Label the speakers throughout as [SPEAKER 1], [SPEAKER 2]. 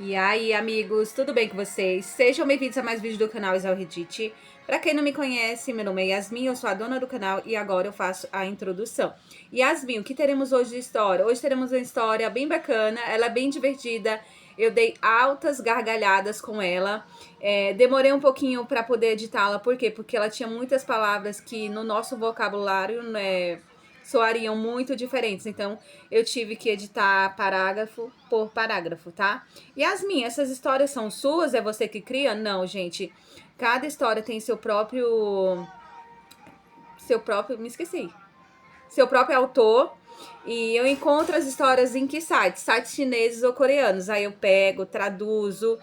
[SPEAKER 1] E aí, amigos, tudo bem com vocês? Sejam bem-vindos a mais vídeo do canal Isal Reddit. Pra quem não me conhece, meu nome é Yasmin, eu sou a dona do canal e agora eu faço a introdução. Yasmin, o que teremos hoje de história? Hoje teremos uma história bem bacana, ela é bem divertida. Eu dei altas gargalhadas com ela. Demorei um pouquinho pra poder editá-la, por quê? Porque ela tinha muitas palavras que no nosso vocabulário, né, soariam muito diferentes. Então, eu tive que editar parágrafo por parágrafo, tá? Yasmin, essas histórias são suas? É você que cria? Não, gente. Cada história tem seu próprio. Me esqueci. Seu próprio autor. E eu encontro as histórias em que sites? Sites chineses ou coreanos. Aí eu pego, traduzo,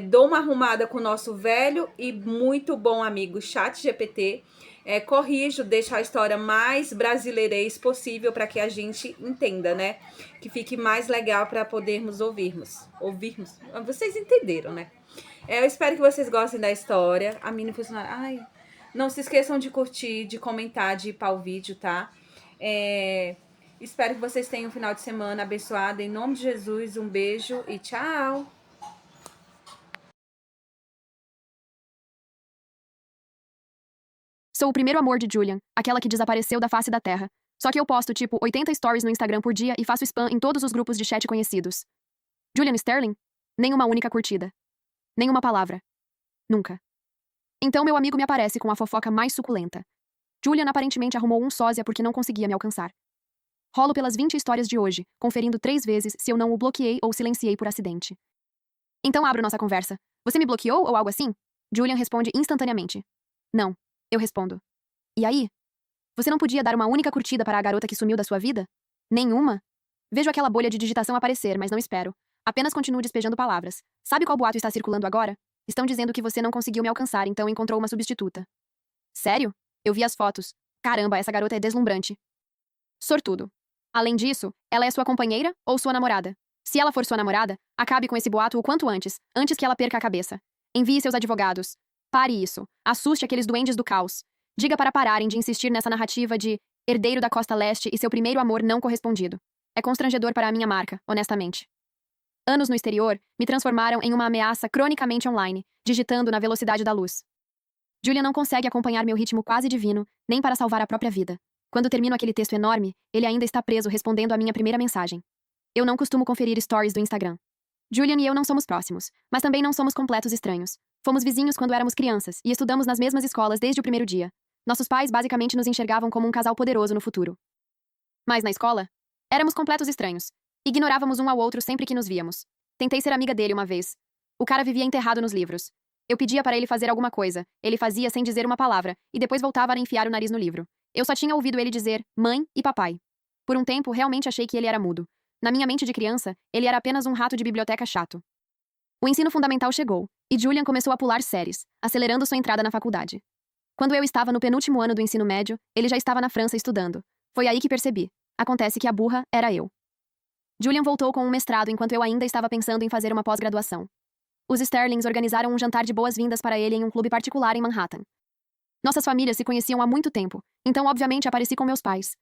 [SPEAKER 1] dou uma arrumada com o nosso velho e muito bom amigo ChatGPT. Corrijo, deixo a história mais brasileirês possível para que a gente entenda, né? Que fique mais legal para podermos ouvirmos. Vocês entenderam, né? Eu espero que vocês gostem da história. A mini funcionária. Ai, não se esqueçam de curtir, de comentar, de ir para o vídeo, tá? Espero que vocês tenham um final de semana abençoado. Em nome de Jesus, um beijo e tchau!
[SPEAKER 2] Sou o primeiro amor de Julian, aquela que desapareceu da face da terra. Só que eu posto tipo 80 stories no Instagram por dia e faço spam em todos os grupos de chat conhecidos. Julian Sterling? Nem uma única curtida. Nem uma palavra. Nunca. Então meu amigo me aparece com a fofoca mais suculenta. Julian aparentemente arrumou um sósia porque não conseguia me alcançar. Rolo pelas 20 histórias de hoje, conferindo 3 vezes se eu não o bloqueei ou silenciei por acidente. Então abro nossa conversa. Você me bloqueou ou algo assim? Julian responde instantaneamente. Não. Eu respondo. E aí? Você não podia dar uma única curtida para a garota que sumiu da sua vida? Nenhuma? Vejo aquela bolha de digitação aparecer, mas não espero. Apenas continuo despejando palavras. Sabe qual boato está circulando agora? Estão dizendo que você não conseguiu me alcançar, então encontrou uma substituta. Sério? Eu vi as fotos. Caramba, essa garota é deslumbrante. Sortudo. Além disso, ela é sua companheira ou sua namorada? Se ela for sua namorada, acabe com esse boato o quanto antes que ela perca a cabeça. Envie seus advogados. Pare isso. Assuste aqueles duendes do caos. Diga para pararem de insistir nessa narrativa de herdeiro da Costa Leste e seu primeiro amor não correspondido. É constrangedor para a minha marca, honestamente. Anos no exterior me transformaram em uma ameaça cronicamente online, digitando na velocidade da luz. Julian não consegue acompanhar meu ritmo quase divino, nem para salvar a própria vida. Quando termino aquele texto enorme, ele ainda está preso respondendo à minha primeira mensagem. Eu não costumo conferir stories do Instagram. Julian e eu não somos próximos, mas também não somos completos estranhos. Fomos vizinhos quando éramos crianças e estudamos nas mesmas escolas desde o primeiro dia. Nossos pais basicamente nos enxergavam como um casal poderoso no futuro. Mas na escola, éramos completos estranhos. Ignorávamos um ao outro sempre que nos víamos. Tentei ser amiga dele uma vez. O cara vivia enterrado nos livros. Eu pedia para ele fazer alguma coisa, ele fazia sem dizer uma palavra, e depois voltava a enfiar o nariz no livro. Eu só tinha ouvido ele dizer mãe e papai. Por um tempo, realmente achei que ele era mudo. Na minha mente de criança, ele era apenas um rato de biblioteca chato. O ensino fundamental chegou, e Julian começou a pular séries, acelerando sua entrada na faculdade. Quando eu estava no penúltimo ano do ensino médio, ele já estava na França estudando. Foi aí que percebi. Acontece que a burra era eu. Julian voltou com um mestrado enquanto eu ainda estava pensando em fazer uma pós-graduação. Os Sterlings organizaram um jantar de boas-vindas para ele em um clube particular em Manhattan. Nossas famílias se conheciam há muito tempo, então obviamente apareci com meus pais.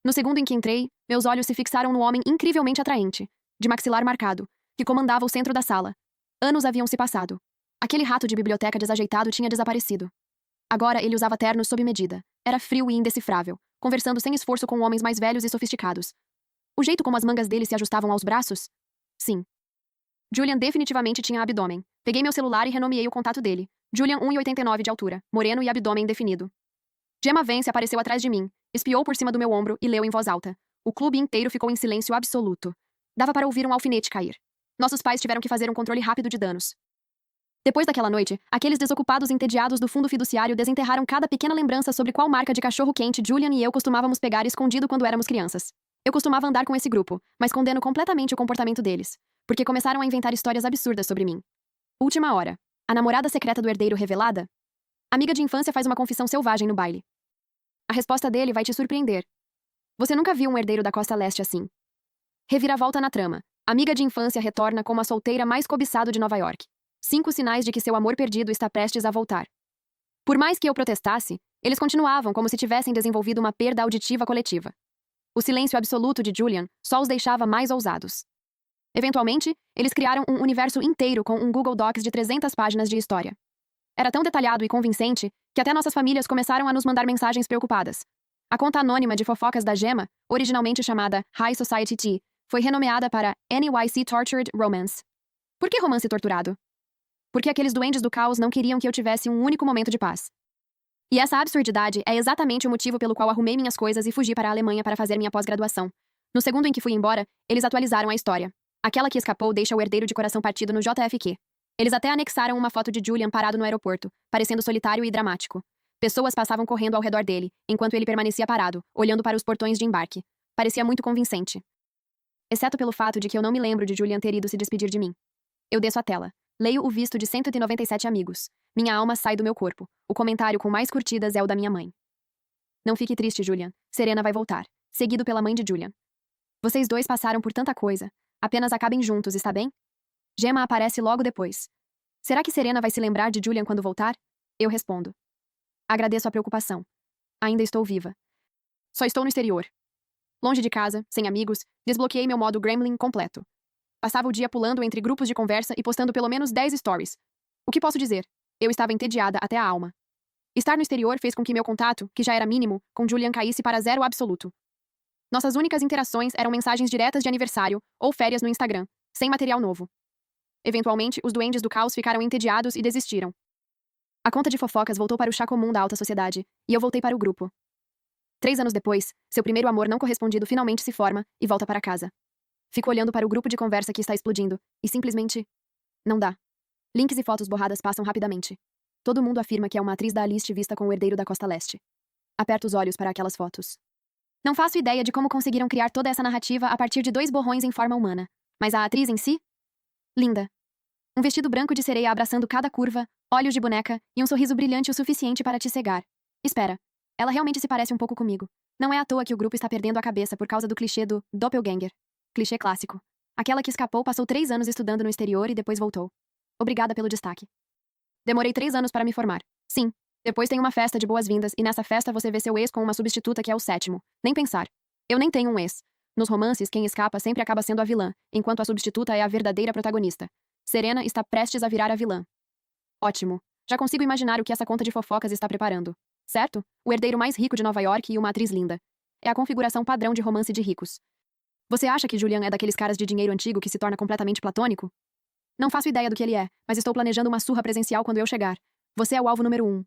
[SPEAKER 2] No segundo em que entrei, meus olhos se fixaram no homem incrivelmente atraente, de maxilar marcado, que comandava o centro da sala. Anos haviam se passado. Aquele rato de biblioteca desajeitado tinha desaparecido. Agora ele usava ternos sob medida. Era frio e indecifrável, conversando sem esforço com homens mais velhos e sofisticados. O jeito como as mangas dele se ajustavam aos braços? Sim. Julian definitivamente tinha abdômen. Peguei meu celular e renomeei o contato dele. Julian 1,89 de altura, moreno e abdômen definido. Gemma Vance apareceu atrás de mim, espiou por cima do meu ombro e leu em voz alta. O clube inteiro ficou em silêncio absoluto. Dava para ouvir um alfinete cair. Nossos pais tiveram que fazer um controle rápido de danos. Depois daquela noite, aqueles desocupados entediados do fundo fiduciário desenterraram cada pequena lembrança sobre qual marca de cachorro-quente Julian e eu costumávamos pegar escondido quando éramos crianças. Eu costumava andar com esse grupo, mas condeno completamente o comportamento deles, porque começaram a inventar histórias absurdas sobre mim. Última hora. A namorada secreta do herdeiro revelada? Amiga de infância faz uma confissão selvagem no baile. A resposta dele vai te surpreender. Você nunca viu um herdeiro da Costa Leste assim. Reviravolta na trama. Amiga de infância retorna como a solteira mais cobiçado de Nova York. 5 sinais de que seu amor perdido está prestes a voltar. Por mais que eu protestasse, eles continuavam como se tivessem desenvolvido uma perda auditiva coletiva. O silêncio absoluto de Julian só os deixava mais ousados. Eventualmente, eles criaram um universo inteiro com um Google Docs de 300 páginas de história. Era tão detalhado e convincente que até nossas famílias começaram a nos mandar mensagens preocupadas. A conta anônima de fofocas da Gemma, originalmente chamada High Society Tea, foi renomeada para NYC Tortured Romance. Por que romance torturado? Porque aqueles duendes do caos não queriam que eu tivesse um único momento de paz. E essa absurdidade é exatamente o motivo pelo qual arrumei minhas coisas e fugi para a Alemanha para fazer minha pós-graduação. No segundo em que fui embora, eles atualizaram a história. Aquela que escapou deixa o herdeiro de coração partido no JFQ. Eles até anexaram uma foto de Julian parado no aeroporto, parecendo solitário e dramático. Pessoas passavam correndo ao redor dele, enquanto ele permanecia parado, olhando para os portões de embarque. Parecia muito convincente. Exceto pelo fato de que eu não me lembro de Julian ter ido se despedir de mim. Eu desço a tela. Leio o visto de 197 amigos. Minha alma sai do meu corpo. O comentário com mais curtidas é o da minha mãe. Não fique triste, Julian. Serena vai voltar. Seguido pela mãe de Julian. Vocês dois passaram por tanta coisa. Apenas acabem juntos, está bem? Gemma aparece logo depois. Será que Serena vai se lembrar de Julian quando voltar? Eu respondo. Agradeço a preocupação. Ainda estou viva. Só estou no exterior. Longe de casa, sem amigos, desbloqueei meu modo Gremlin completo. Passava o dia pulando entre grupos de conversa e postando pelo menos 10 stories. O que posso dizer? Eu estava entediada até a alma. Estar no exterior fez com que meu contato, que já era mínimo, com Julian caísse para zero absoluto. Nossas únicas interações eram mensagens diretas de aniversário ou férias no Instagram, sem material novo. Eventualmente, os duendes do caos ficaram entediados e desistiram. A conta de fofocas voltou para o chá comum da alta sociedade, e eu voltei para o grupo. 3 anos depois, seu primeiro amor não correspondido finalmente se forma e volta para casa. Fico olhando para o grupo de conversa que está explodindo, e simplesmente... não dá. Links e fotos borradas passam rapidamente. Todo mundo afirma que é uma atriz da Alice vista com o herdeiro da Costa Leste. Aperto os olhos para aquelas fotos. Não faço ideia de como conseguiram criar toda essa narrativa a partir de 2 borrões em forma humana. Mas a atriz em si? Linda. Um vestido branco de sereia abraçando cada curva, olhos de boneca e um sorriso brilhante o suficiente para te cegar. Espera. Ela realmente se parece um pouco comigo. Não é à toa que o grupo está perdendo a cabeça por causa do clichê do doppelganger. Clichê clássico. Aquela que escapou passou 3 anos estudando no exterior e depois voltou. Obrigada pelo destaque. Demorei 3 anos para me formar. Sim. Depois tem uma festa de boas-vindas e nessa festa você vê seu ex com uma substituta que é o 7º. Nem pensar. Eu nem tenho um ex. Nos romances, quem escapa sempre acaba sendo a vilã, enquanto a substituta é a verdadeira protagonista. Serena está prestes a virar a vilã. Ótimo. Já consigo imaginar o que essa conta de fofocas está preparando. Certo? O herdeiro mais rico de Nova York e uma atriz linda. É a configuração padrão de romance de ricos. Você acha que Julian é daqueles caras de dinheiro antigo que se torna completamente platônico? Não faço ideia do que ele é, mas estou planejando uma surra presencial quando eu chegar. Você é o alvo número 1.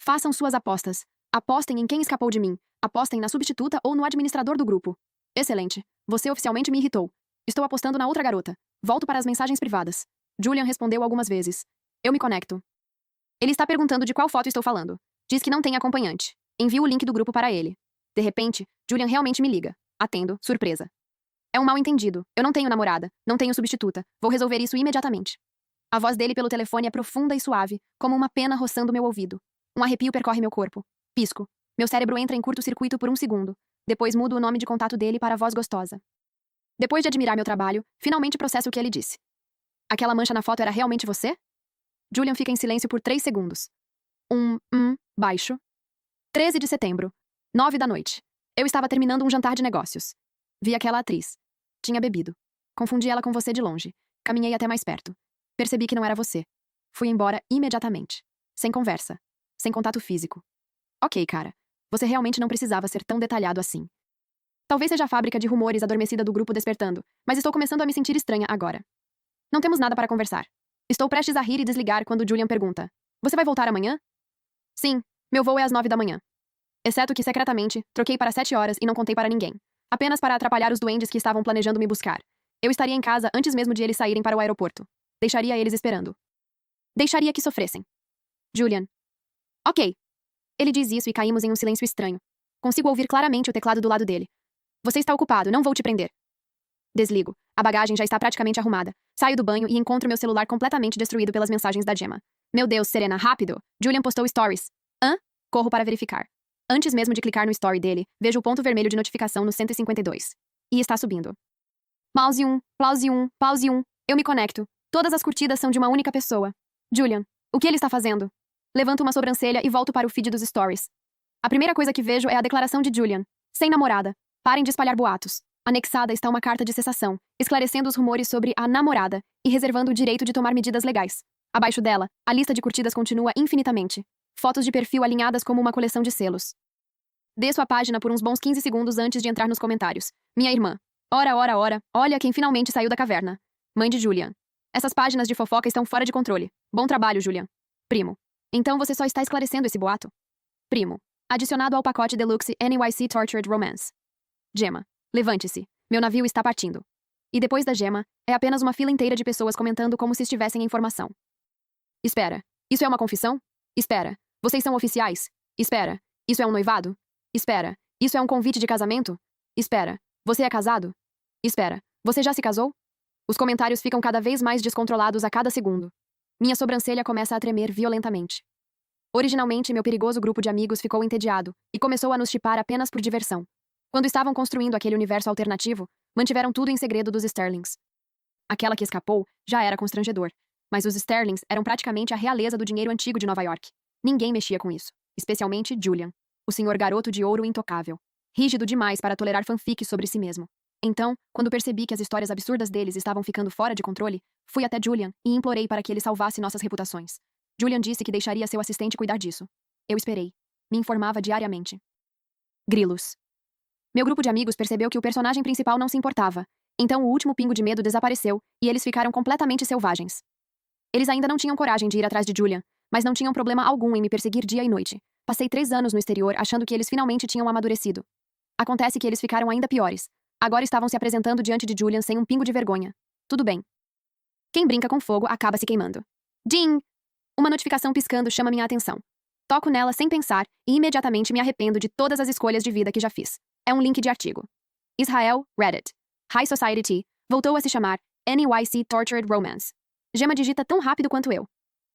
[SPEAKER 2] Façam suas apostas. Apostem em quem escapou de mim. Apostem na substituta ou no administrador do grupo. Excelente. Você oficialmente me irritou. Estou apostando na outra garota. Volto para as mensagens privadas. Julian respondeu algumas vezes. Eu me conecto. Ele está perguntando de qual foto estou falando. Diz que não tem acompanhante. Envio o link do grupo para ele. De repente, Julian realmente me liga. Atendo, surpresa. É um mal-entendido. Eu não tenho namorada. Não tenho substituta. Vou resolver isso imediatamente. A voz dele pelo telefone é profunda e suave, como uma pena roçando meu ouvido. Um arrepio percorre meu corpo. Pisco. Meu cérebro entra em curto-circuito por um segundo. Depois mudo o nome de contato dele para a voz gostosa. Depois de admirar meu trabalho, finalmente processo o que ele disse. Aquela mancha na foto era realmente você? Julian fica em silêncio por 3 segundos. Baixo. 13 de setembro. 9 da noite. Eu estava terminando um jantar de negócios. Vi aquela atriz. Tinha bebido. Confundi ela com você de longe. Caminhei até mais perto. Percebi que não era você. Fui embora imediatamente. Sem conversa. Sem contato físico. Ok, cara. Você realmente não precisava ser tão detalhado assim. Talvez seja a fábrica de rumores adormecida do grupo despertando, mas estou começando a me sentir estranha agora. Não temos nada para conversar. Estou prestes a rir e desligar quando Julian pergunta. Você vai voltar amanhã? Sim, meu voo é às 9 da manhã. Exceto que, secretamente, troquei para 7 horas e não contei para ninguém. Apenas para atrapalhar os duendes que estavam planejando me buscar. Eu estaria em casa antes mesmo de eles saírem para o aeroporto. Deixaria eles esperando. Deixaria que sofressem. Julian. Ok. Ele diz isso e caímos em um silêncio estranho. Consigo ouvir claramente o teclado do lado dele. Você está ocupado, não vou te prender. Desligo. A bagagem já está praticamente arrumada. Saio do banho e encontro meu celular completamente destruído pelas mensagens da Gemma. Meu Deus, Serena, rápido! Julian postou stories. Hã? Corro para verificar. Antes mesmo de clicar no story dele, vejo o ponto vermelho de notificação no 152. E está subindo. Pause 1, pause 1, pause 1. Eu me conecto. Todas as curtidas são de uma única pessoa. Julian. O que ele está fazendo? Levanto uma sobrancelha e volto para o feed dos stories. A primeira coisa que vejo é a declaração de Julian. Sem namorada. Parem de espalhar boatos. Anexada está uma carta de cessação, esclarecendo os rumores sobre a namorada e reservando o direito de tomar medidas legais. Abaixo dela, a lista de curtidas continua infinitamente. Fotos de perfil alinhadas como uma coleção de selos. Desço a página por uns bons 15 segundos antes de entrar nos comentários. Minha irmã. Ora, ora, ora, olha quem finalmente saiu da caverna. Mãe de Julian. Essas páginas de fofoca estão fora de controle. Bom trabalho, Julian. Primo. Então você só está esclarecendo esse boato? Primo. Adicionado ao pacote Deluxe NYC Tortured Romance. Gemma. Levante-se. Meu navio está partindo. E depois da Gemma, é apenas uma fila inteira de pessoas comentando como se estivessem em formação. Espera. Isso é uma confissão? Espera. Vocês são oficiais? Espera. Isso é um noivado? Espera. Isso é um convite de casamento? Espera. Você é casado? Espera. Você já se casou? Os comentários ficam cada vez mais descontrolados a cada segundo. Minha sobrancelha começa a tremer violentamente. Originalmente, meu perigoso grupo de amigos ficou entediado e começou a nos chipar apenas por diversão. Quando estavam construindo aquele universo alternativo, mantiveram tudo em segredo dos Sterlings. Aquela que escapou já era constrangedor, mas os Sterlings eram praticamente a realeza do dinheiro antigo de Nova York. Ninguém mexia com isso, especialmente Julian, o senhor garoto de ouro intocável, rígido demais para tolerar fanfics sobre si mesmo. Então, quando percebi que as histórias absurdas deles estavam ficando fora de controle, fui até Julian e implorei para que ele salvasse nossas reputações. Julian disse que deixaria seu assistente cuidar disso. Eu esperei. Me informava diariamente. Grilos. Meu grupo de amigos percebeu que o personagem principal não se importava, então o último pingo de medo desapareceu e eles ficaram completamente selvagens. Eles ainda não tinham coragem de ir atrás de Julian, mas não tinham problema algum em me perseguir dia e noite. Passei 3 anos no exterior achando que eles finalmente tinham amadurecido. Acontece que eles ficaram ainda piores. Agora estavam se apresentando diante de Julian sem um pingo de vergonha. Tudo bem. Quem brinca com fogo acaba se queimando. Ding! Uma notificação piscando chama minha atenção. Toco nela sem pensar e imediatamente me arrependo de todas as escolhas de vida que já fiz. É um link de artigo. Israel, Reddit. High Society voltou a se chamar NYC Tortured Romance. Gemma digita tão rápido quanto eu.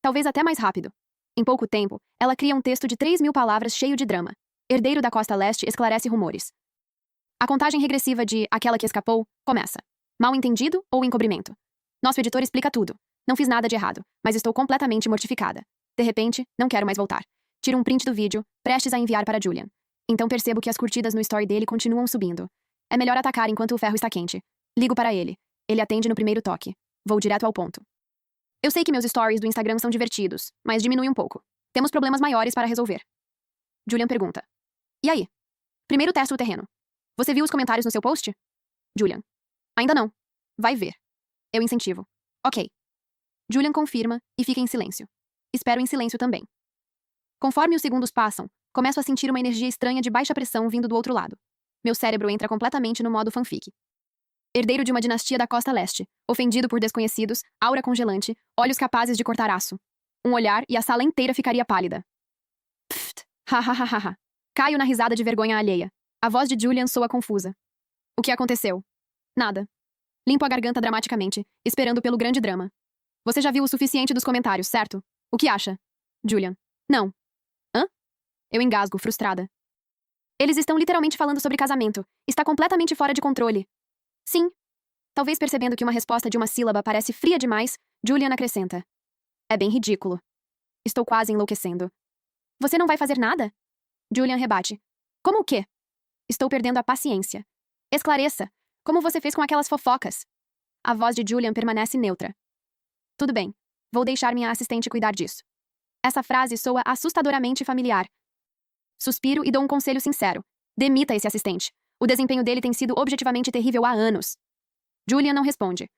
[SPEAKER 2] Talvez até mais rápido. Em pouco tempo, ela cria um texto de 3.000 palavras cheio de drama. Herdeiro da Costa Leste esclarece rumores. A contagem regressiva de aquela que escapou começa. Mal entendido ou encobrimento? Nosso editor explica tudo. Não fiz nada de errado, mas estou completamente mortificada. De repente, não quero mais voltar. Tiro um print do vídeo, prestes a enviar para Julian. Então percebo que as curtidas no story dele continuam subindo. É melhor atacar enquanto o ferro está quente. Ligo para ele. Ele atende no primeiro toque. Vou direto ao ponto. Eu sei que meus stories do Instagram são divertidos, mas diminui um pouco. Temos problemas maiores para resolver. Julian pergunta. E aí? Primeiro testo o terreno. Você viu os comentários no seu post? Julian. Ainda não. Vai ver. Eu incentivo. Ok. Julian confirma e fica em silêncio. Espero em silêncio também. Conforme os segundos passam, começo a sentir uma energia estranha de baixa pressão vindo do outro lado. Meu cérebro entra completamente no modo fanfic. Herdeiro de uma dinastia da Costa Leste, ofendido por desconhecidos, aura congelante, olhos capazes de cortar aço. Um olhar e a sala inteira ficaria pálida. Pfft, ha ha ha ha ha. Caio na risada de vergonha alheia. A voz de Julian soa confusa. O que aconteceu? Nada. Limpo a garganta dramaticamente, esperando pelo grande drama. Você já viu o suficiente dos comentários, certo? O que acha? Julian. Não. Hã? Eu engasgo, frustrada. Eles estão literalmente falando sobre casamento. Está completamente fora de controle. Sim. Talvez percebendo que uma resposta de uma sílaba parece fria demais, Julian acrescenta. É bem ridículo. Estou quase enlouquecendo. Você não vai fazer nada? Julian rebate. Como o quê? Estou perdendo a paciência. Esclareça. Como você fez com aquelas fofocas? A voz de Julian permanece neutra. Tudo bem. Vou deixar minha assistente cuidar disso. Essa frase soa assustadoramente familiar. Suspiro e dou um conselho sincero. Demita esse assistente. O desempenho dele tem sido objetivamente terrível há anos. Julian não responde.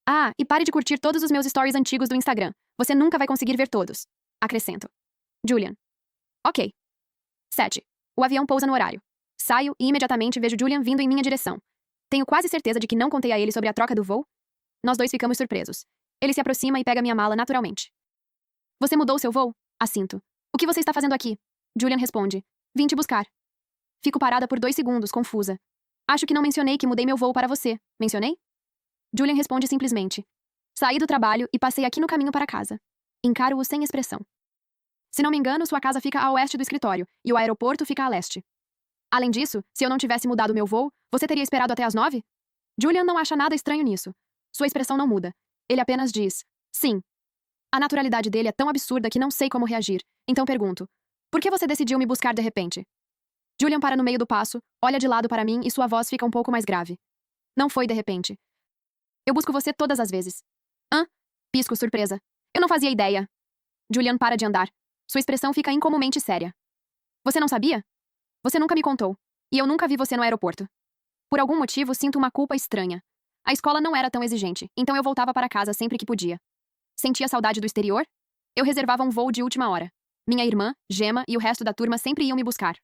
[SPEAKER 2] Ah, e pare de curtir todos os meus stories antigos do Instagram. Você nunca vai conseguir ver todos. Acrescento. Julian. Ok. 7. O avião pousa no horário. Saio e imediatamente vejo Julian vindo em minha direção. Tenho quase certeza de que não contei a ele sobre a troca do voo. Nós dois ficamos surpresos. Ele se aproxima e pega minha mala naturalmente. Você mudou seu voo? Assinto. O que você está fazendo aqui? Julian responde. Vim te buscar. Fico parada por 2 segundos, confusa. Acho que não mencionei que mudei meu voo para você. Mencionei? Julian responde simplesmente. Saí do trabalho e passei aqui no caminho para casa. Encaro-o sem expressão. Se não me engano, sua casa fica a oeste do escritório e o aeroporto fica a leste. Além disso, se eu não tivesse mudado meu voo, você teria esperado até as 9? Julian não acha nada estranho nisso. Sua expressão não muda. Ele apenas diz, sim. A naturalidade dele é tão absurda que não sei como reagir. Então pergunto, por que você decidiu me buscar de repente? Julian para no meio do passo, olha de lado para mim e sua voz fica um pouco mais grave. Não foi de repente. Eu busco você todas as vezes. Hã? Pisco, surpresa. Eu não fazia ideia. Julian para de andar. Sua expressão fica incomumente séria. Você não sabia? Você nunca me contou. E eu nunca vi você no aeroporto. Por algum motivo, sinto uma culpa estranha. A escola não era tão exigente, então eu voltava para casa sempre que podia. Sentia saudade do exterior? Eu reservava um voo de última hora. Minha irmã, Gemma e o resto da turma sempre iam me buscar.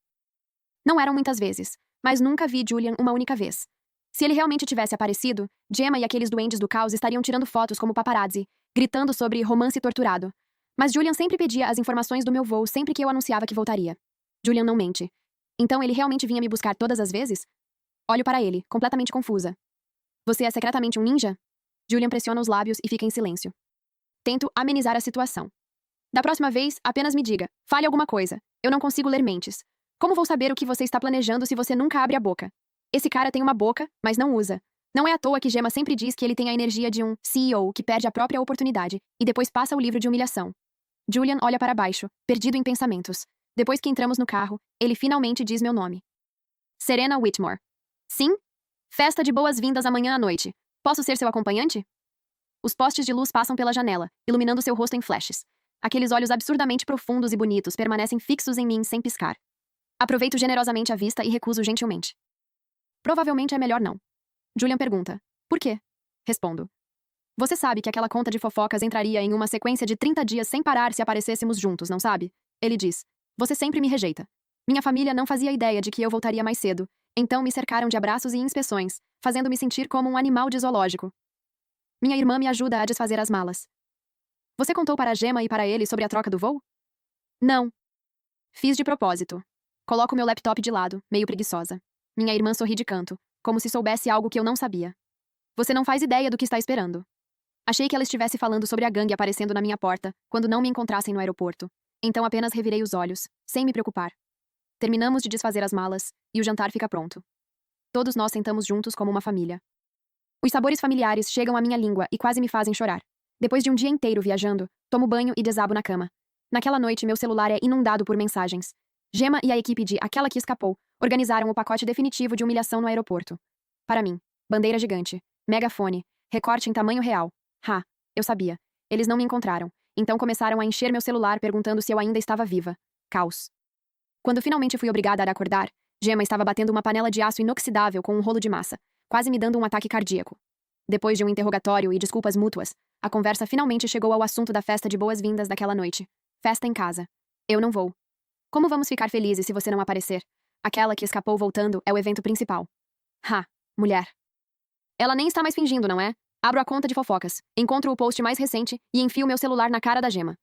[SPEAKER 2] Não eram muitas vezes, mas nunca vi Julian uma única vez. Se ele realmente tivesse aparecido, Gemma e aqueles duendes do caos estariam tirando fotos como paparazzi, gritando sobre romance torturado. Mas Julian sempre pedia as informações do meu voo sempre que eu anunciava que voltaria. Julian não mente. Então ele realmente vinha me buscar todas as vezes? Olho para ele, completamente confusa. Você é secretamente um ninja? Julian pressiona os lábios e fica em silêncio. Tento amenizar a situação. Da próxima vez, apenas me diga. Fale alguma coisa. Eu não consigo ler mentes. Como vou saber o que você está planejando se você nunca abre a boca? Esse cara tem uma boca, mas não usa. Não é à toa que Gemma sempre diz que ele tem a energia de um CEO que perde a própria oportunidade e depois passa o livro de humilhação. Julian olha para baixo, perdido em pensamentos. Depois que entramos no carro, ele finalmente diz meu nome. Serena Whitmore. Sim? Festa de boas-vindas amanhã à noite. Posso ser seu acompanhante? Os postes de luz passam pela janela, iluminando seu rosto em flashes. Aqueles olhos absurdamente profundos e bonitos permanecem fixos em mim sem piscar. Aproveito generosamente a vista e recuso gentilmente. Provavelmente é melhor não. Julian pergunta. Por quê? Respondo. Você sabe que aquela conta de fofocas entraria em uma sequência de 30 dias sem parar se aparecêssemos juntos, não sabe? Ele diz. Você sempre me rejeita. Minha família não fazia ideia de que eu voltaria mais cedo, então me cercaram de abraços e inspeções, fazendo-me sentir como um animal de zoológico. Minha irmã me ajuda a desfazer as malas. Você contou para a Gemma e para ele sobre a troca do voo? Não. Fiz de propósito. Coloco meu laptop de lado, meio preguiçosa. Minha irmã sorri de canto, como se soubesse algo que eu não sabia. Você não faz ideia do que está esperando. Achei que ela estivesse falando sobre a gangue aparecendo na minha porta, quando não me encontrassem no aeroporto. Então apenas revirei os olhos, sem me preocupar. Terminamos de desfazer as malas, e o jantar fica pronto. Todos nós sentamos juntos como uma família. Os sabores familiares chegam à minha língua e quase me fazem chorar. Depois de um dia inteiro viajando, tomo banho e desabo na cama. Naquela noite, meu celular é inundado por mensagens. Gemma e a equipe de Aquela que Escapou organizaram o pacote definitivo de humilhação no aeroporto. Para mim, bandeira gigante, megafone, recorte em tamanho real. Eu sabia. Eles não me encontraram, então começaram a encher meu celular perguntando se eu ainda estava viva. Caos. Quando finalmente fui obrigada a acordar, Gemma estava batendo uma panela de aço inoxidável com um rolo de massa, quase me dando um ataque cardíaco. Depois de um interrogatório e desculpas mútuas, a conversa finalmente chegou ao assunto da festa de boas-vindas daquela noite. Festa em casa. Eu não vou. Como vamos ficar felizes se você não aparecer? Aquela que escapou voltando é o evento principal. Mulher. Ela nem está mais fingindo, não é? Abro a conta de fofocas, encontro o post mais recente e enfio meu celular na cara da Gemma.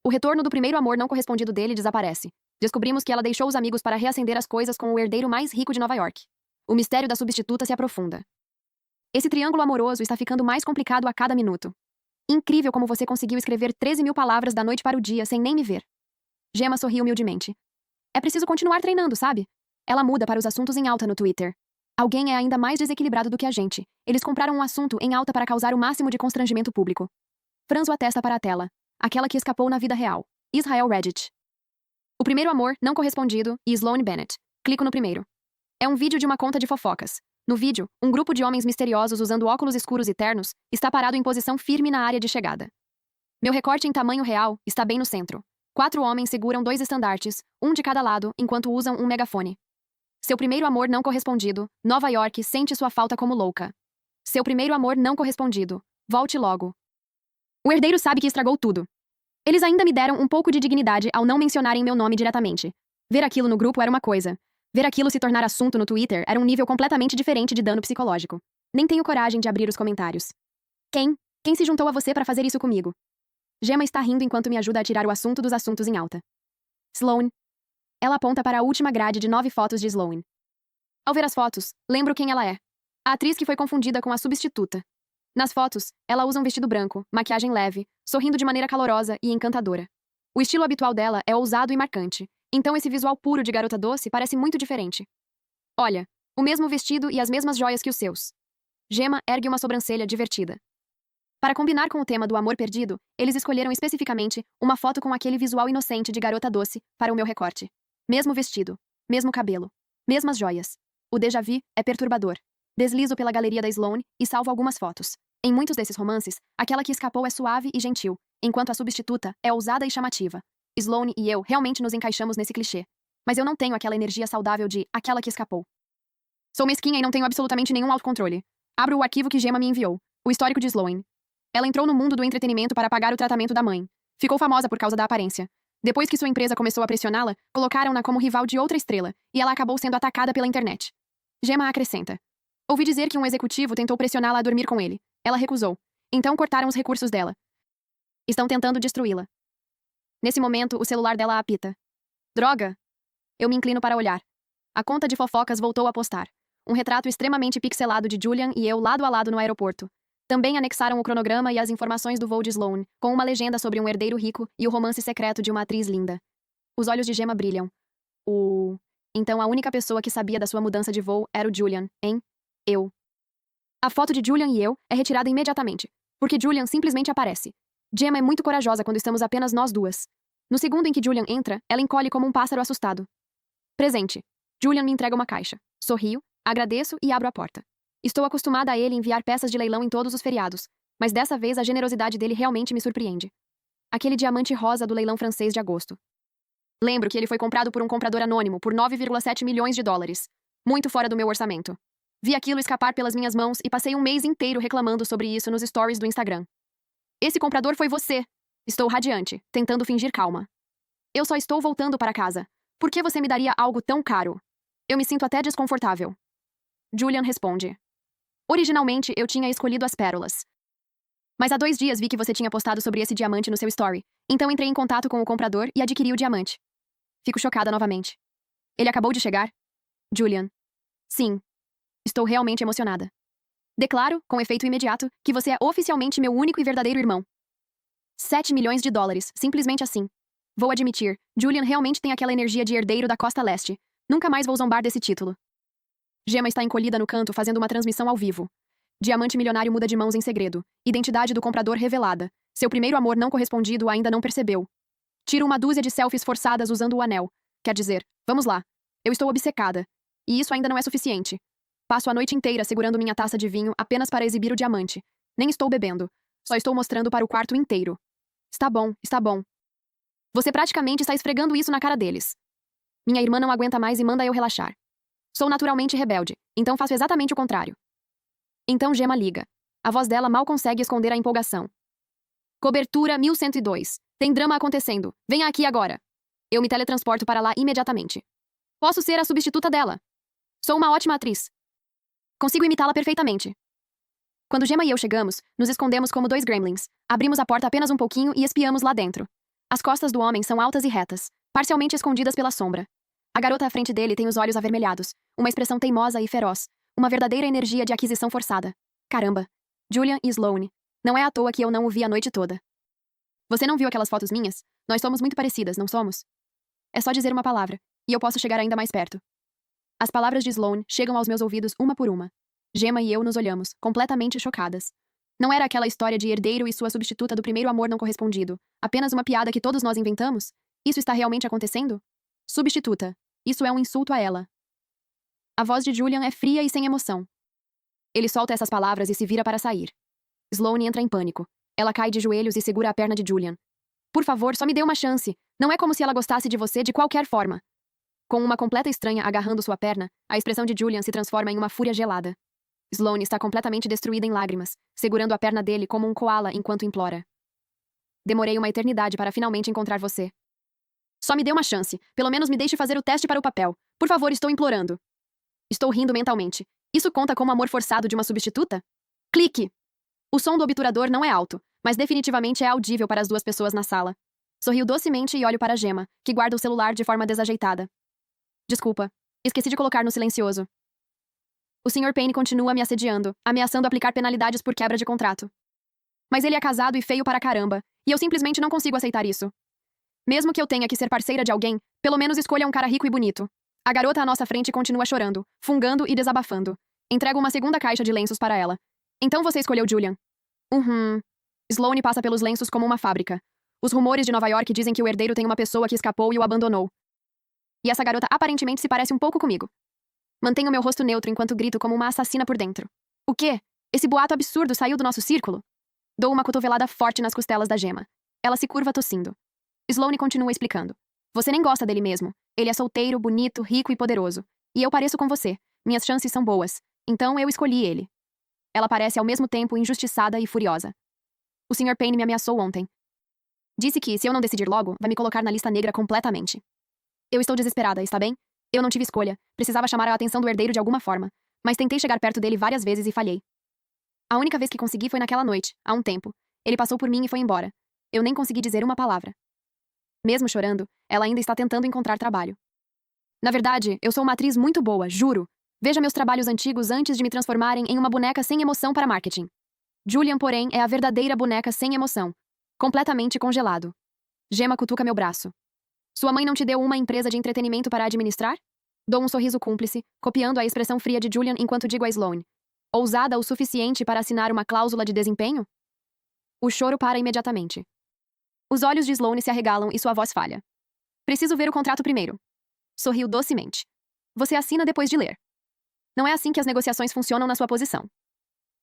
[SPEAKER 2] O retorno do primeiro amor não correspondido dele desaparece. Descobrimos que ela deixou os amigos para reacender as coisas com o herdeiro mais rico de Nova York. O mistério da substituta se aprofunda. Esse triângulo amoroso está ficando mais complicado a cada minuto. Incrível como você conseguiu escrever 13.000 palavras da noite para o dia sem nem me ver. Gemma sorriu humildemente. É preciso continuar treinando, sabe? Ela muda para os assuntos em alta no Twitter. Alguém é ainda mais desequilibrado do que a gente. Eles compraram um assunto em alta para causar o máximo de constrangimento público. Franzo a testa para a tela. Aquela que escapou na vida real. Israel Reddit. O primeiro amor não correspondido e Sloane Bennett. Clico no primeiro. É um vídeo de uma conta de fofocas. No vídeo, um grupo de homens misteriosos usando óculos escuros e ternos está parado em posição firme na área de chegada. Meu recorte em tamanho real está bem no centro. 4 homens seguram 2 estandartes, um de cada lado, enquanto usam um megafone. Seu primeiro amor não correspondido, Nova York sente sua falta como louca. Seu primeiro amor não correspondido, volte logo. O herdeiro sabe que estragou tudo. Eles ainda me deram um pouco de dignidade ao não mencionarem meu nome diretamente. Ver aquilo no grupo era uma coisa. Ver aquilo se tornar assunto no Twitter era um nível completamente diferente de dano psicológico. Nem tenho coragem de abrir os comentários. Quem se juntou a você para fazer isso comigo? Gemma está rindo enquanto me ajuda a tirar o assunto dos assuntos em alta. Sloane. Ela aponta para a última grade de 9 fotos de Sloane. Ao ver as fotos, lembro quem ela é. A atriz que foi confundida com a substituta. Nas fotos, ela usa um vestido branco, maquiagem leve, sorrindo de maneira calorosa e encantadora. O estilo habitual dela é ousado e marcante, então esse visual puro de garota doce parece muito diferente. Olha, o mesmo vestido e as mesmas joias que os seus. Gemma ergue uma sobrancelha divertida. Para combinar com o tema do amor perdido, eles escolheram especificamente uma foto com aquele visual inocente de garota doce para o meu recorte. Mesmo vestido, mesmo cabelo, mesmas joias. O déjà vu é perturbador. Deslizo pela galeria da Sloane e salvo algumas fotos. Em muitos desses romances, aquela que escapou é suave e gentil, enquanto a substituta é ousada e chamativa. Sloane e eu realmente nos encaixamos nesse clichê. Mas eu não tenho aquela energia saudável de aquela que escapou. Sou mesquinha e não tenho absolutamente nenhum autocontrole. Abro o arquivo que Gemma me enviou, o histórico de Sloane. Ela entrou no mundo do entretenimento para pagar o tratamento da mãe. Ficou famosa por causa da aparência. Depois que sua empresa começou a pressioná-la, colocaram-na como rival de outra estrela, e ela acabou sendo atacada pela internet. Gemma acrescenta. Ouvi dizer que um executivo tentou pressioná-la a dormir com ele. Ela recusou. Então cortaram os recursos dela. Estão tentando destruí-la. Nesse momento, o celular dela apita. Droga! Eu me inclino para olhar. A conta de fofocas voltou a postar. Um retrato extremamente pixelado de Julian e eu lado a lado no aeroporto. Também anexaram o cronograma e as informações do voo de Sloane, com uma legenda sobre um herdeiro rico e o romance secreto de uma atriz linda. Os olhos de Gemma brilham. Então a única pessoa que sabia da sua mudança de voo era o Julian, hein? Eu. A foto de Julian e eu é retirada imediatamente, porque Julian simplesmente aparece. Gemma é muito corajosa quando estamos apenas nós duas. No segundo em que Julian entra, ela encolhe como um pássaro assustado. Presente. Julian me entrega uma caixa. Sorrio, agradeço e abro a porta. Estou acostumada a ele enviar peças de leilão em todos os feriados, mas dessa vez a generosidade dele realmente me surpreende. Aquele diamante rosa do leilão francês de agosto. Lembro que ele foi comprado por um comprador anônimo por 9,7 milhões de dólares. Muito fora do meu orçamento. Vi aquilo escapar pelas minhas mãos e passei um mês inteiro reclamando sobre isso nos stories do Instagram. Esse comprador foi você! Estou radiante, tentando fingir calma. Eu só estou voltando para casa. Por que você me daria algo tão caro? Eu me sinto até desconfortável. Julian responde. Originalmente, eu tinha escolhido as pérolas. Mas há 2 dias vi que você tinha postado sobre esse diamante no seu story, então entrei em contato com o comprador e adquiri o diamante. Fico chocada novamente. Ele acabou de chegar? Julian. Sim. Estou realmente emocionada. Declaro, com efeito imediato, que você é oficialmente meu único e verdadeiro irmão. 7 milhões de dólares, simplesmente assim. Vou admitir, Julian realmente tem aquela energia de herdeiro da costa leste. Nunca mais vou zombar desse título. Gemma está encolhida no canto fazendo uma transmissão ao vivo. Diamante milionário muda de mãos em segredo. Identidade do comprador revelada. Seu primeiro amor não correspondido ainda não percebeu. Tiro uma dúzia de selfies forçadas usando o anel. Quer dizer, vamos lá. Eu estou obcecada. E isso ainda não é suficiente. Passo a noite inteira segurando minha taça de vinho apenas para exibir o diamante. Nem estou bebendo. Só estou mostrando para o quarto inteiro. Está bom, está bom. Você praticamente está esfregando isso na cara deles. Minha irmã não aguenta mais e manda eu relaxar. Sou naturalmente rebelde, então faço exatamente o contrário. Então Gemma liga. A voz dela mal consegue esconder a empolgação. Cobertura 1102. Tem drama acontecendo. Venha aqui agora. Eu me teletransporto para lá imediatamente. Posso ser a substituta dela. Sou uma ótima atriz. Consigo imitá-la perfeitamente. Quando Gemma e eu chegamos, nos escondemos como 2 gremlins. Abrimos a porta apenas um pouquinho e espiamos lá dentro. As costas do homem são altas e retas, parcialmente escondidas pela sombra. A garota à frente dele tem os olhos avermelhados, uma expressão teimosa e feroz, uma verdadeira energia de aquisição forçada. Caramba. Julian e Sloane. Não é à toa que eu não o vi a noite toda. Você não viu aquelas fotos minhas? Nós somos muito parecidas, não somos? É só dizer uma palavra, e eu posso chegar ainda mais perto. As palavras de Sloane chegam aos meus ouvidos uma por uma. Gemma e eu nos olhamos, completamente chocadas. Não era aquela história de herdeiro e sua substituta do primeiro amor não correspondido, apenas uma piada que todos nós inventamos? Isso está realmente acontecendo? Substituta. Isso é um insulto a ela. A voz de Julian é fria e sem emoção. Ele solta essas palavras e se vira para sair. Sloane entra em pânico. Ela cai de joelhos e segura a perna de Julian. Por favor, só me dê uma chance. Não é como se ela gostasse de você de qualquer forma. Com uma completa estranha agarrando sua perna, a expressão de Julian se transforma em uma fúria gelada. Sloane está completamente destruída em lágrimas, segurando a perna dele como um koala enquanto implora. Demorei uma eternidade para finalmente encontrar você. Só me dê uma chance. Pelo menos me deixe fazer o teste para o papel. Por favor, estou implorando. Estou rindo mentalmente. Isso conta como amor forçado de uma substituta? Clique! O som do obturador não é alto, mas definitivamente é audível para as 2 pessoas na sala. Sorrio docemente e olho para Gemma, que guarda o celular de forma desajeitada. Desculpa. Esqueci de colocar no silencioso. O Sr. Payne continua me assediando, ameaçando aplicar penalidades por quebra de contrato. Mas ele é casado e feio para caramba, e eu simplesmente não consigo aceitar isso. Mesmo que eu tenha que ser parceira de alguém, pelo menos escolha um cara rico e bonito. A garota à nossa frente continua chorando, fungando e desabafando. Entrego uma segunda caixa de lenços para ela. Então você escolheu Julian. Sloane passa pelos lenços como uma fábrica. Os rumores de Nova York dizem que o herdeiro tem uma pessoa que escapou e o abandonou. E essa garota aparentemente se parece um pouco comigo. Mantenho meu rosto neutro enquanto grito como uma assassina por dentro. O quê? Esse boato absurdo saiu do nosso círculo? Dou uma cotovelada forte nas costelas da gema. Ela se curva tossindo. Sloane continua explicando. Você nem gosta dele mesmo. Ele é solteiro, bonito, rico e poderoso. E eu pareço com você. Minhas chances são boas. Então eu escolhi ele. Ela parece ao mesmo tempo injustiçada e furiosa. O Sr. Payne me ameaçou ontem. Disse que, se eu não decidir logo, vai me colocar na lista negra completamente. Eu estou desesperada, está bem? Eu não tive escolha. Precisava chamar a atenção do herdeiro de alguma forma. Mas tentei chegar perto dele várias vezes e falhei. A única vez que consegui foi naquela noite, há um tempo. Ele passou por mim e foi embora. Eu nem consegui dizer uma palavra. Mesmo chorando, ela ainda está tentando encontrar trabalho. Na verdade, eu sou uma atriz muito boa, juro. Veja meus trabalhos antigos antes de me transformarem em uma boneca sem emoção para marketing. Julian, porém, é a verdadeira boneca sem emoção. Completamente congelado. Gemma cutuca meu braço. Sua mãe não te deu uma empresa de entretenimento para administrar? Dou um sorriso cúmplice, copiando a expressão fria de Julian enquanto digo a Sloane. Ousada o suficiente para assinar uma cláusula de desempenho? O choro para imediatamente. Os olhos de Sloane se arregalam e sua voz falha. Preciso ver o contrato primeiro. Sorriu docemente. Você assina depois de ler. Não é assim que as negociações funcionam na sua posição.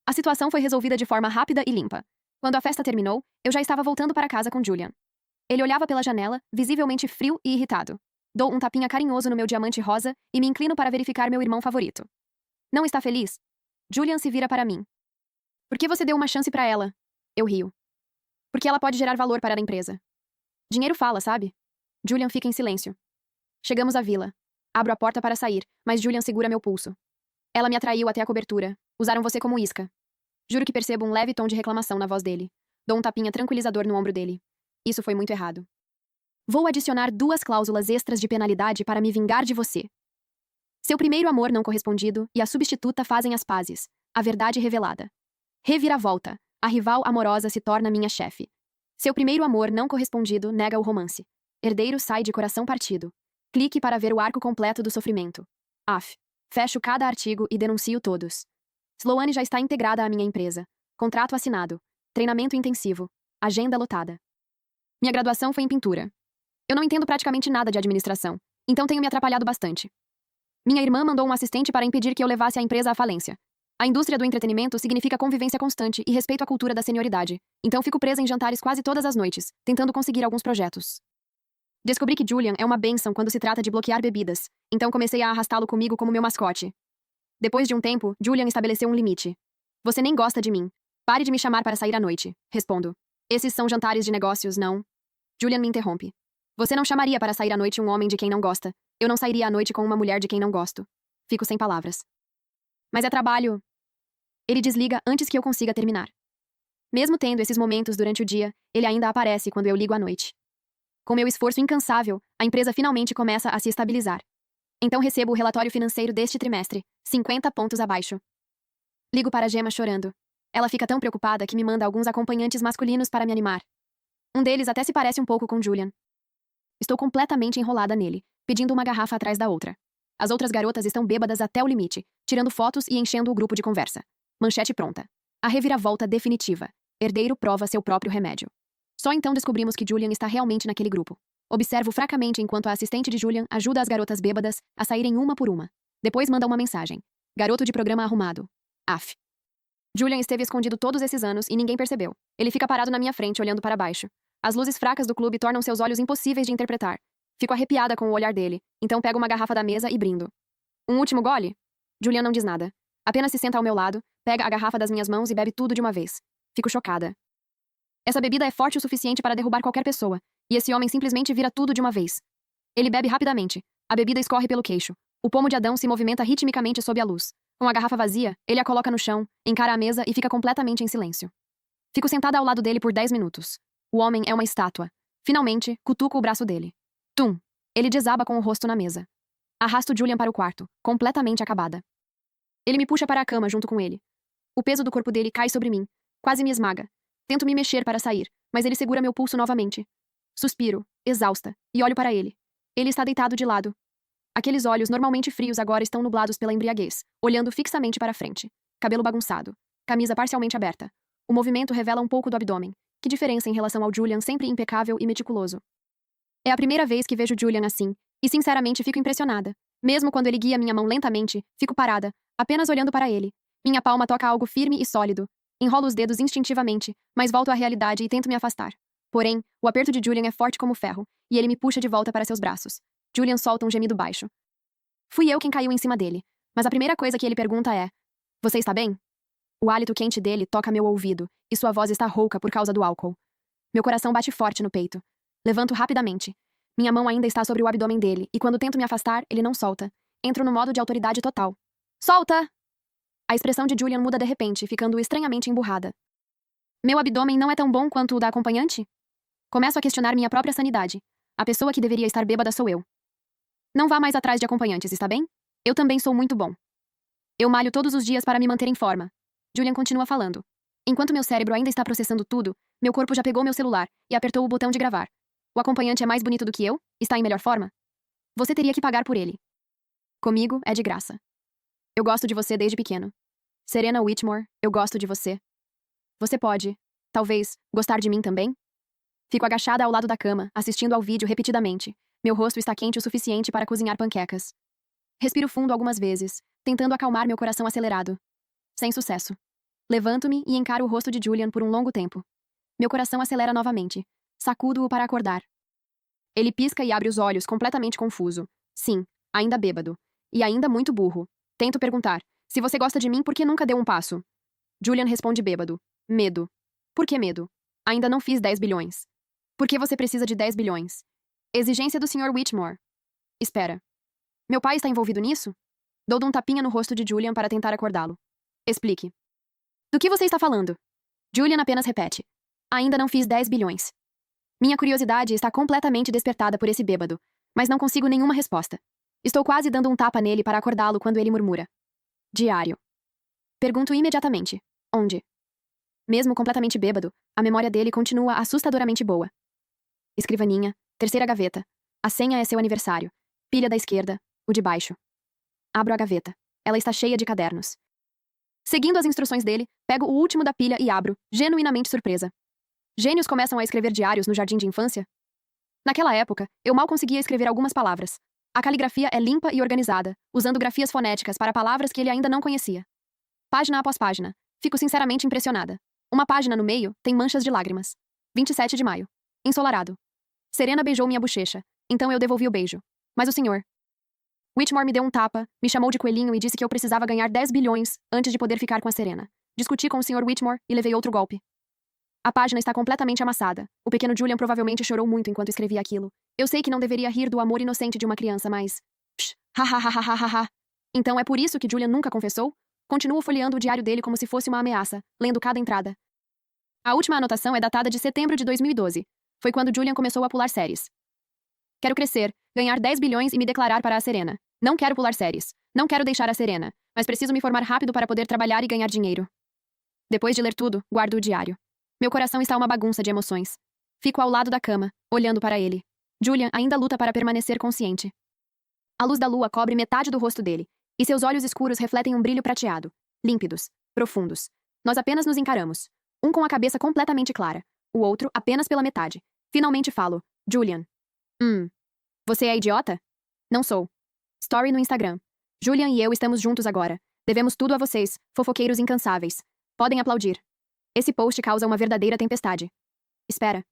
[SPEAKER 2] A situação foi resolvida de forma rápida e limpa. Quando a festa terminou, eu já estava voltando para casa com Julian. Ele olhava pela janela, visivelmente frio e irritado. Dou um tapinha carinhoso no meu diamante rosa e me inclino para verificar meu irmão favorito. Não está feliz? Julian se vira para mim. Por que você deu uma chance para ela? Eu rio. Porque ela pode gerar valor para a empresa. Dinheiro fala, sabe? Julian fica em silêncio. Chegamos à vila. Abro a porta para sair, mas Julian segura meu pulso. Ela me atraiu até a cobertura. Usaram você como isca. Juro que percebo um leve tom de reclamação na voz dele. Dou um tapinha tranquilizador no ombro dele. Isso foi muito errado. Vou adicionar 2 cláusulas extras de penalidade para me vingar de você. Seu primeiro amor não correspondido e a substituta fazem as pazes. A verdade revelada. Reviravolta. A rival amorosa se torna minha chefe. Seu primeiro amor não correspondido nega o romance. Herdeiro sai de coração partido. Clique para ver o arco completo do sofrimento. Af. Fecho cada artigo e denuncio todos. Sloane já está integrada à minha empresa. Contrato assinado. Treinamento intensivo. Agenda lotada. Minha graduação foi em pintura. Eu não entendo praticamente nada de administração, então tenho me atrapalhado bastante. Minha irmã mandou um assistente para impedir que eu levasse a empresa à falência. A indústria do entretenimento significa convivência constante e respeito à cultura da senioridade, então fico presa em jantares quase todas as noites, tentando conseguir alguns projetos. Descobri que Julian é uma bênção quando se trata de bloquear bebidas, então comecei a arrastá-lo comigo como meu mascote. Depois de um tempo, Julian estabeleceu um limite. Você nem gosta de mim. Pare de me chamar para sair à noite, respondo. Esses são jantares de negócios, não? Julian me interrompe. Você não chamaria para sair à noite um homem de quem não gosta. Eu não sairia à noite com uma mulher de quem não gosto. Fico sem palavras. Mas é trabalho. Ele desliga antes que eu consiga terminar. Mesmo tendo esses momentos durante o dia, ele ainda aparece quando eu ligo à noite. Com meu esforço incansável, a empresa finalmente começa a se estabilizar. Então recebo o relatório financeiro deste trimestre, 50 pontos abaixo. Ligo para Gemma chorando. Ela fica tão preocupada que me manda alguns acompanhantes masculinos para me animar. Um deles até se parece um pouco com Julian. Estou completamente enrolada nele, pedindo uma garrafa atrás da outra. As outras garotas estão bêbadas até o limite, tirando fotos e enchendo o grupo de conversa. Manchete pronta. A reviravolta definitiva. Herdeiro prova seu próprio remédio. Só então descobrimos que Julian está realmente naquele grupo. Observo fracamente enquanto a assistente de Julian ajuda as garotas bêbadas a saírem uma por uma. Depois manda uma mensagem. Garoto de programa arrumado. Af. Julian esteve escondido todos esses anos e ninguém percebeu. Ele fica parado na minha frente olhando para baixo. As luzes fracas do clube tornam seus olhos impossíveis de interpretar. Fico arrepiada com o olhar dele, então pego uma garrafa da mesa e brindo. Um último gole? Julian não diz nada. Apenas se senta ao meu lado, pega a garrafa das minhas mãos e bebe tudo de uma vez. Fico chocada. Essa bebida é forte o suficiente para derrubar qualquer pessoa, e esse homem simplesmente vira tudo de uma vez. Ele bebe rapidamente. A bebida escorre pelo queixo. O pomo de Adão se movimenta ritmicamente sob a luz. Com a garrafa vazia, ele a coloca no chão, encara a mesa e fica completamente em silêncio. Fico sentada ao lado dele por 10 minutos. O homem é uma estátua. Finalmente, cutuco o braço dele. Tum! Ele desaba com o rosto na mesa. Arrasto Julian para o quarto, completamente acabada. Ele me puxa para a cama junto com ele. O peso do corpo dele cai sobre mim, quase me esmaga. Tento me mexer para sair, mas ele segura meu pulso novamente. Suspiro, exausta, e olho para ele. Ele está deitado de lado. Aqueles olhos normalmente frios agora estão nublados pela embriaguez, olhando fixamente para frente. Cabelo bagunçado. Camisa parcialmente aberta. O movimento revela um pouco do abdômen. Que diferença em relação ao Julian sempre impecável e meticuloso. É a primeira vez que vejo Julian assim, e sinceramente fico impressionada. Mesmo quando ele guia minha mão lentamente, fico parada, apenas olhando para ele. Minha palma toca algo firme e sólido. Enrolo os dedos instintivamente, mas volto à realidade e tento me afastar. Porém, o aperto de Julian é forte como ferro, e ele me puxa de volta para seus braços. Julian solta um gemido baixo. Fui eu quem caiu em cima dele, mas a primeira coisa que ele pergunta é: Você está bem? O hálito quente dele toca meu ouvido, e sua voz está rouca por causa do álcool. Meu coração bate forte no peito. Levanto rapidamente. Minha mão ainda está sobre o abdômen dele, e quando tento me afastar, ele não solta. Entro no modo de autoridade total. Solta! A expressão de Julian muda de repente, ficando estranhamente emburrada. Meu abdômen não é tão bom quanto o da acompanhante? Começo a questionar minha própria sanidade. A pessoa que deveria estar bêbada sou eu. Não vá mais atrás de acompanhantes, está bem? Eu também sou muito bom. Eu malho todos os dias para me manter em forma. Julian continua falando. Enquanto meu cérebro ainda está processando tudo, meu corpo já pegou meu celular e apertou o botão de gravar. O acompanhante é mais bonito do que eu? Está em melhor forma? Você teria que pagar por ele. Comigo é de graça. Eu gosto de você desde pequeno. Serena Whitmore, eu gosto de você. Você pode, talvez, gostar de mim também? Fico agachada ao lado da cama, assistindo ao vídeo repetidamente. Meu rosto está quente o suficiente para cozinhar panquecas. Respiro fundo algumas vezes, tentando acalmar meu coração acelerado. Sem sucesso. Levanto-me e encaro o rosto de Julian por um longo tempo. Meu coração acelera novamente. Sacudo-o para acordar. Ele pisca e abre os olhos, completamente confuso. Sim, ainda bêbado. E ainda muito burro. Tento perguntar: Se você gosta de mim, por que nunca deu um passo? Julian responde bêbado: Medo. Por que medo? Ainda não fiz 10 bilhões. Por que você precisa de 10 bilhões? Exigência do Sr. Whitmore. Espera. Meu pai está envolvido nisso? Dou um tapinha no rosto de Julian para tentar acordá-lo. Explique. Do que você está falando? Julian apenas repete. Ainda não fiz 10 bilhões. Minha curiosidade está completamente despertada por esse bêbado, mas não consigo nenhuma resposta. Estou quase dando um tapa nele para acordá-lo quando ele murmura. Diário. Pergunto imediatamente. Onde? Mesmo completamente bêbado, a memória dele continua assustadoramente boa. Escrivaninha, terceira gaveta. A senha é seu aniversário. Pilha da esquerda, o de baixo. Abro a gaveta. Ela está cheia de cadernos. Seguindo as instruções dele, pego o último da pilha e abro, genuinamente surpresa. Gênios começam a escrever diários no jardim de infância? Naquela época, eu mal conseguia escrever algumas palavras. A caligrafia é limpa e organizada, usando grafias fonéticas para palavras que ele ainda não conhecia. Página após página. Fico sinceramente impressionada. Uma página no meio tem manchas de lágrimas. 27 de maio. Ensolarado. Serena beijou minha bochecha, então eu devolvi o beijo. Mas o senhor Whitmore me deu um tapa, me chamou de coelhinho e disse que eu precisava ganhar 10 bilhões antes de poder ficar com a Serena. Discuti com o Sr. Whitmore e levei outro golpe. A página está completamente amassada. O pequeno Julian provavelmente chorou muito enquanto escrevia aquilo. Eu sei que não deveria rir do amor inocente de uma criança, mas... Psh, ha ha ha ha ha ha. Então é por isso que Julian nunca confessou? Continuo folheando o diário dele como se fosse uma ameaça, lendo cada entrada. A última anotação é datada de setembro de 2012. Foi quando Julian começou a pular séries. Quero crescer, ganhar 10 bilhões e me declarar para a Serena. Não quero pular séries. Não quero deixar a Serena. Mas preciso me formar rápido para poder trabalhar e ganhar dinheiro. Depois de ler tudo, guardo o diário. Meu coração está uma bagunça de emoções. Fico ao lado da cama, olhando para ele. Julian ainda luta para permanecer consciente. A luz da lua cobre metade do rosto dele, e seus olhos escuros refletem um brilho prateado. Límpidos, profundos. Nós apenas nos encaramos. Um com a cabeça completamente clara, o outro apenas pela metade. Finalmente falo: Julian. Você é idiota? Não sou. Story no Instagram. Julian e eu estamos juntos agora. Devemos tudo a vocês, fofoqueiros incansáveis. Podem aplaudir. Esse post causa uma verdadeira tempestade. Espera.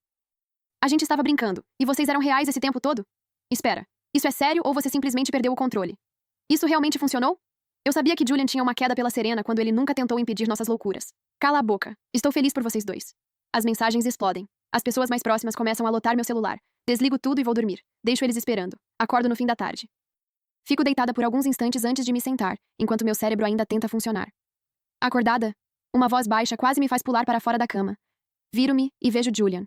[SPEAKER 2] A gente estava brincando, e vocês eram reais esse tempo todo? Espera. Isso é sério ou você simplesmente perdeu o controle? Isso realmente funcionou? Eu sabia que Julian tinha uma queda pela Serena quando ele nunca tentou impedir nossas loucuras. Cala a boca. Estou feliz por vocês dois. As mensagens explodem. As pessoas mais próximas começam a lotar meu celular. Desligo tudo e vou dormir. Deixo eles esperando. Acordo no fim da tarde. Fico deitada por alguns instantes antes de me sentar, enquanto meu cérebro ainda tenta funcionar. Acordada, uma voz baixa quase me faz pular para fora da cama. Viro-me e vejo Julian.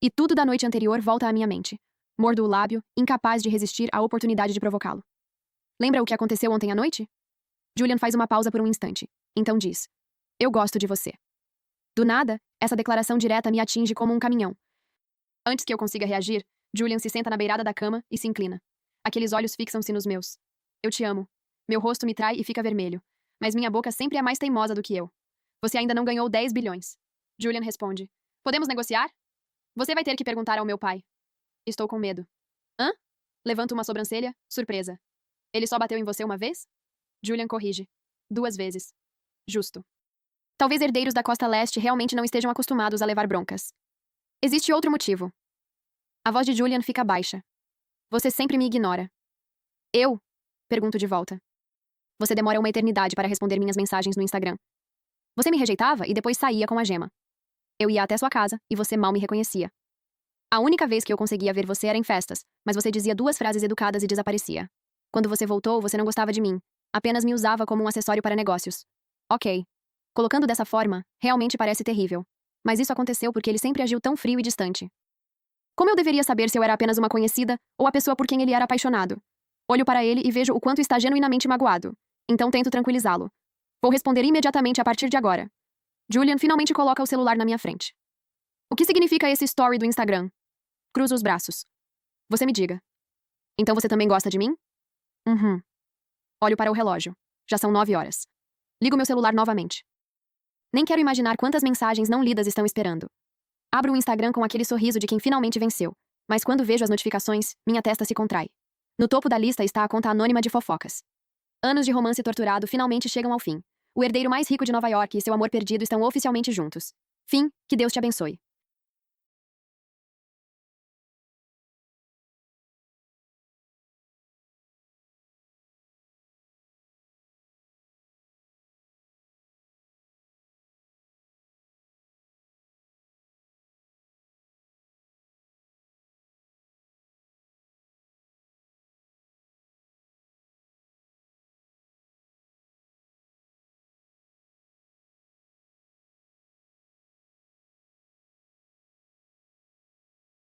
[SPEAKER 2] E tudo da noite anterior volta à minha mente. Mordo o lábio, incapaz de resistir à oportunidade de provocá-lo. Lembra o que aconteceu ontem à noite? Julian faz uma pausa por um instante. Então diz: Eu gosto de você. Do nada, essa declaração direta me atinge como um caminhão. Antes que eu consiga reagir, Julian se senta na beirada da cama e se inclina. Aqueles olhos fixam-se nos meus. Eu te amo. Meu rosto me trai e fica vermelho. Mas minha boca sempre é mais teimosa do que eu. Você ainda não ganhou 10 bilhões. Julian responde: Podemos negociar? Você vai ter que perguntar ao meu pai. Estou com medo. Hã? Levanto uma sobrancelha, surpresa. Ele só bateu em você uma vez? Julian corrige. 2 vezes. Justo. Talvez herdeiros da costa leste realmente não estejam acostumados a levar broncas. Existe outro motivo. A voz de Julian fica baixa. Você sempre me ignora. Eu? Pergunto de volta. Você demora uma eternidade para responder minhas mensagens no Instagram. Você me rejeitava e depois saía com a gema. Eu ia até sua casa e você mal me reconhecia. A única vez que eu conseguia ver você era em festas, mas você dizia 2 frases educadas e desaparecia. Quando você voltou, você não gostava de mim. Apenas me usava como um acessório para negócios. Ok. Colocando dessa forma, realmente parece terrível. Mas isso aconteceu porque ele sempre agiu tão frio e distante. Como eu deveria saber se eu era apenas uma conhecida ou a pessoa por quem ele era apaixonado? Olho para ele e vejo o quanto está genuinamente magoado. Então tento tranquilizá-lo. Vou responder imediatamente a partir de agora. Julian finalmente coloca o celular na minha frente. O que significa esse story do Instagram? Cruzo os braços. Você me diga. Então você também gosta de mim? Uhum. Olho para o relógio. Já são 9 horas. Ligo meu celular novamente. Nem quero imaginar quantas mensagens não lidas estão esperando. Abro o Instagram com aquele sorriso de quem finalmente venceu, mas quando vejo as notificações, minha testa se contrai. No topo da lista está a conta anônima de fofocas. Anos de romance torturado finalmente chegam ao fim. O herdeiro mais rico de Nova York e seu amor perdido estão oficialmente juntos. Fim, que Deus te abençoe.